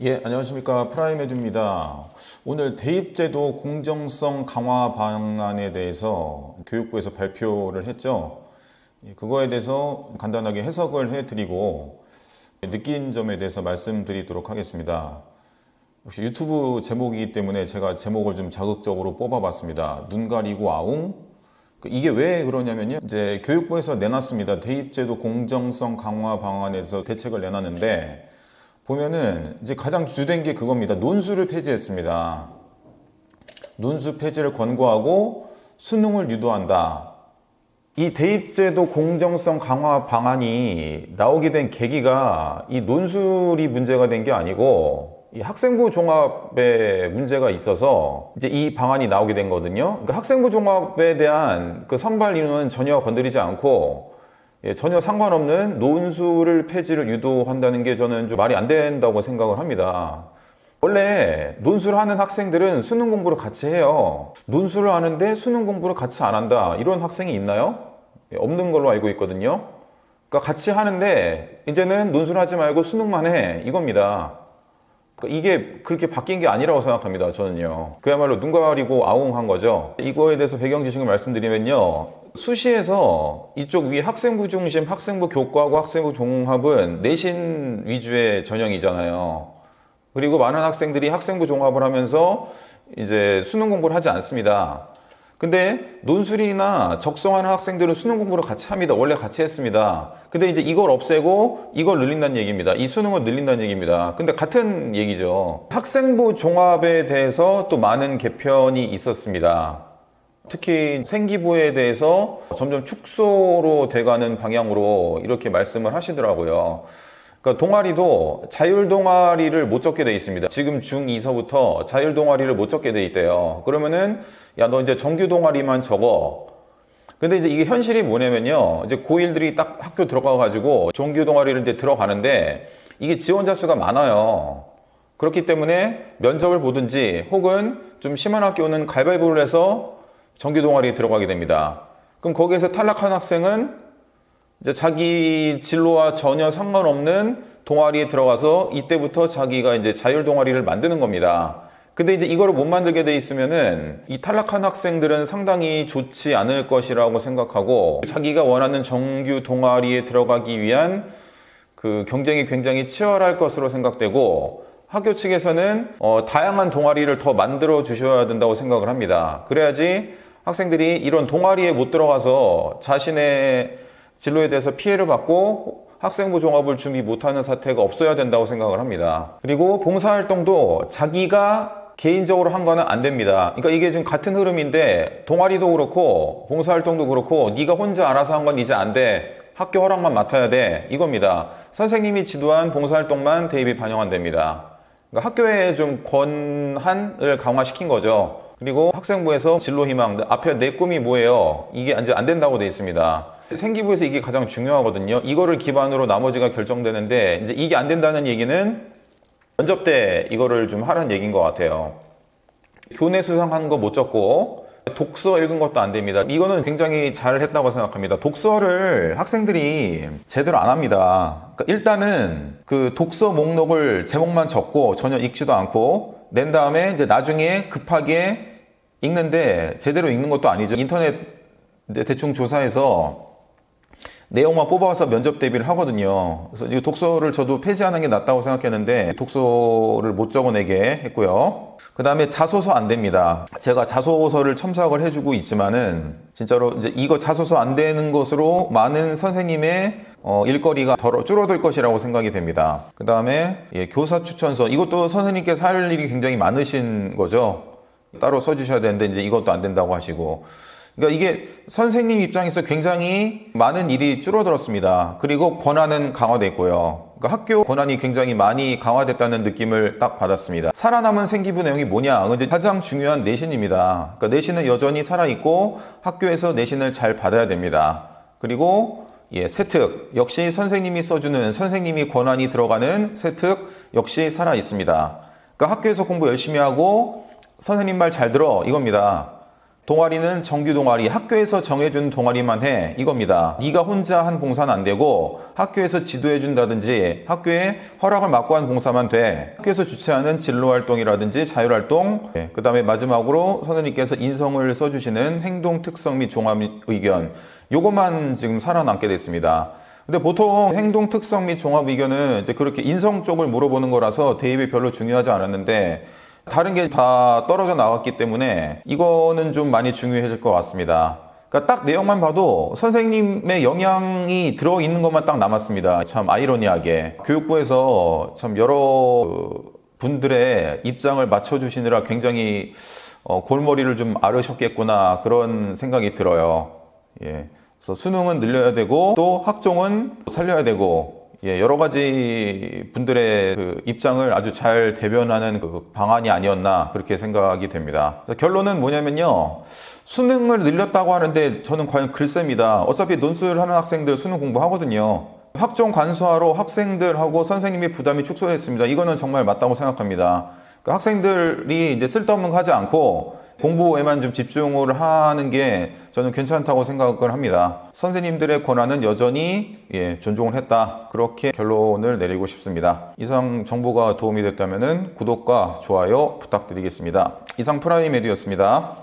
예, 안녕하십니까. 프라임에듀입니다. 오늘 대입제도 공정성 강화 방안에 대해서 교육부에서 발표를 했죠. 그거에 대해서 간단하게 해석을 해드리고 느낀 점에 대해서 말씀드리도록 하겠습니다. 역시 유튜브 제목이기 때문에 제가 제목을 좀 자극적으로 뽑아봤습니다. 눈 가리고 아웅. 이게 왜 그러냐면요. 이제 교육부에서 내놨습니다. 대입제도 공정성 강화 방안에서 대책을 내놨는데 보면은 이제 가장 주된 게 그겁니다. 논술을 폐지했습니다. 논술 폐지를 권고하고 수능을 유도한다. 이 대입제도 공정성 강화 방안이 나오게 된 계기가 이 논술이 문제가 된 게 아니고 이 학생부 종합에 문제가 있어서 이제 이 방안이 나오게 된 거거든요. 그러니까 학생부 종합에 대한 그 선발 인원은 전혀 건드리지 않고 전혀 상관없는 논술을 폐지를 유도한다는 게 저는 좀 말이 안 된다고 생각을 합니다. 원래 논술을 하는 학생들은 수능 공부를 같이 해요. 논술을 하는데 수능 공부를 같이 안 한다. 이런 학생이 있나요? 없는 걸로 알고 있거든요. 그러니까 같이 하는데 이제는 논술을 하지 말고 수능만 해. 이겁니다. 그러니까 이게 그렇게 바뀐 게 아니라고 생각합니다. 저는요. 그야말로 눈 가리고 아웅한 거죠. 이거에 대해서 배경 지식을 말씀드리면요. 수시에서 이쪽 위 학생부 중심, 학생부 교과하고 학생부 종합은 내신 위주의 전형이잖아요. 그리고 많은 학생들이 학생부 종합을 하면서 이제 수능 공부를 하지 않습니다. 근데 논술이나 적성하는 학생들은 수능 공부를 같이 합니다. 원래 같이 했습니다. 근데 이제 이걸 없애고 이걸 늘린다는 얘기입니다. 이 수능을 늘린다는 얘기입니다. 근데 같은 얘기죠. 학생부 종합에 대해서 또 많은 개편이 있었습니다. 특히 생기부에 대해서 점점 축소로 돼가는 방향으로 이렇게 말씀을 하시더라고요. 그러니까 동아리도 자율 동아리를 못 적게 돼 있습니다. 지금 중2서부터 자율 동아리를 못 적게 돼 있대요. 그러면은 야, 너 이제 정규 동아리만 적어. 근데 이제 이게 현실이 뭐냐면요. 이제 고1들이 딱 학교 들어가가지고 정규 동아리를 이제 들어가는데 이게 지원자 수가 많아요. 그렇기 때문에 면접을 보든지 혹은 좀 심한 학교는 가위바위보를 해서 정규 동아리에 들어가게 됩니다. 그럼 거기에서 탈락한 학생은 이제 자기 진로와 전혀 상관없는 동아리에 들어가서 이때부터 자기가 이제 자율 동아리를 만드는 겁니다. 근데 이제 이거를 못 만들게 돼 있으면은 이 탈락한 학생들은 상당히 좋지 않을 것이라고 생각하고 자기가 원하는 정규 동아리에 들어가기 위한 그 경쟁이 굉장히 치열할 것으로 생각되고 학교 측에서는 다양한 동아리를 더 만들어 주셔야 된다고 생각을 합니다. 그래야지 학생들이 이런 동아리에 못 들어가서 자신의 진로에 대해서 피해를 받고 학생부 종합을 준비 못하는 사태가 없어야 된다고 생각을 합니다. 그리고 봉사활동도 자기가 개인적으로 한 거는 안 됩니다. 그러니까 이게 지금 같은 흐름인데 동아리도 그렇고 봉사활동도 그렇고 네가 혼자 알아서 한 건 이제 안 돼. 학교 허락만 맡아야 돼. 이겁니다. 선생님이 지도한 봉사활동만 대입이 반영 안 됩니다. 그러니까 학교에 좀 권한을 강화시킨 거죠. 그리고 학생부에서 진로희망, 앞에 내 꿈이 뭐예요? 이게 이제 안 된다고 돼 있습니다. 생기부에서 이게 가장 중요하거든요. 이거를 기반으로 나머지가 결정되는데 이제 이게 안 된다는 얘기는 면접 때 이거를 좀 하라는 얘기인 것 같아요. 교내 수상한 거 못 적고 독서 읽은 것도 안 됩니다. 이거는 굉장히 잘 했다고 생각합니다. 독서를 학생들이 제대로 안 합니다. 그러니까 일단은 그 독서 목록을 제목만 적고 전혀 읽지도 않고 낸 다음에 이제 나중에 급하게 읽는데 제대로 읽는 것도 아니죠. 인터넷 대충 조사해서 내용만 뽑아서 면접 대비를 하거든요. 그래서 이 독서를 저도 폐지하는 게 낫다고 생각했는데 독서를 못 적어내게 했고요. 그 다음에 자소서 안 됩니다. 제가 자소서를 첨삭을 해주고 있지만은 진짜로 이제 이거 자소서 안 되는 것으로 많은 선생님의 일거리가 줄어들 것이라고 생각이 됩니다. 그 다음에 교사 추천서, 이것도 선생님께서 할 일이 굉장히 많으신 거죠. 따로 써주셔야 되는데 이제 이것도 안 된다고 하시고, 그러니까 이게 선생님 입장에서 굉장히 많은 일이 줄어들었습니다. 그리고 권한은 강화됐고요. 그러니까 학교 권한이 굉장히 많이 강화됐다는 느낌을 딱 받았습니다. 살아남은 생기부 내용이 뭐냐? 이제 가장 중요한 내신입니다. 그러니까 내신은 여전히 살아있고 학교에서 내신을 잘 받아야 됩니다. 그리고 세특 역시 선생님이 써주는, 선생님이 권한이 들어가는 세특 역시 살아있습니다. 그러니까 학교에서 공부 열심히 하고 선생님 말 잘 들어, 이겁니다. 동아리는 정규 동아리, 학교에서 정해준 동아리만 해. 이겁니다. 네가 혼자 한 봉사는 안 되고 학교에서 지도해준다든지 학교에 허락을 받고 한 봉사만 돼. 학교에서 주최하는 진로활동이라든지 자율활동, 그 다음에 마지막으로 선생님께서 인성을 써주시는 행동 특성 및 종합 의견, 요것만 지금 살아남게 됐습니다. 근데 보통 행동 특성 및 종합 의견은 이제 그렇게 인성 쪽을 물어보는 거라서 대입이 별로 중요하지 않았는데 다른 게 다 떨어져 나왔기 때문에 이거는 좀 많이 중요해질 것 같습니다. 그러니까 딱 내용만 봐도 선생님의 영향이 들어있는 것만 딱 남았습니다. 참 아이러니하게. 교육부에서 참 여러 분들의 입장을 맞춰주시느라 굉장히 골머리를 좀 앓으셨겠구나 그런 생각이 들어요. 예. 그래서 수능은 늘려야 되고 또 학종은 살려야 되고 여러 가지 분들의 그 입장을 아주 잘 대변하는 그 방안이 아니었나 그렇게 생각이 됩니다. 결론은 뭐냐면요. 수능을 늘렸다고 하는데 저는 과연 글쎄입니다. 어차피 논술 하는 학생들 수능 공부하거든요. 학종 간소화로 학생들하고 선생님의 부담이 축소됐습니다. 이거는 정말 맞다고 생각합니다. 그러니까 학생들이 이제 쓸데없는 거 하지 않고 공부에만 좀 집중을 하는 게 저는 괜찮다고 생각을 합니다. 선생님들의 권한은 여전히 존중을 했다. 그렇게 결론을 내리고 싶습니다. 이상 정보가 도움이 됐다면 구독과 좋아요 부탁드리겠습니다. 이상 프라임에듀였습니다.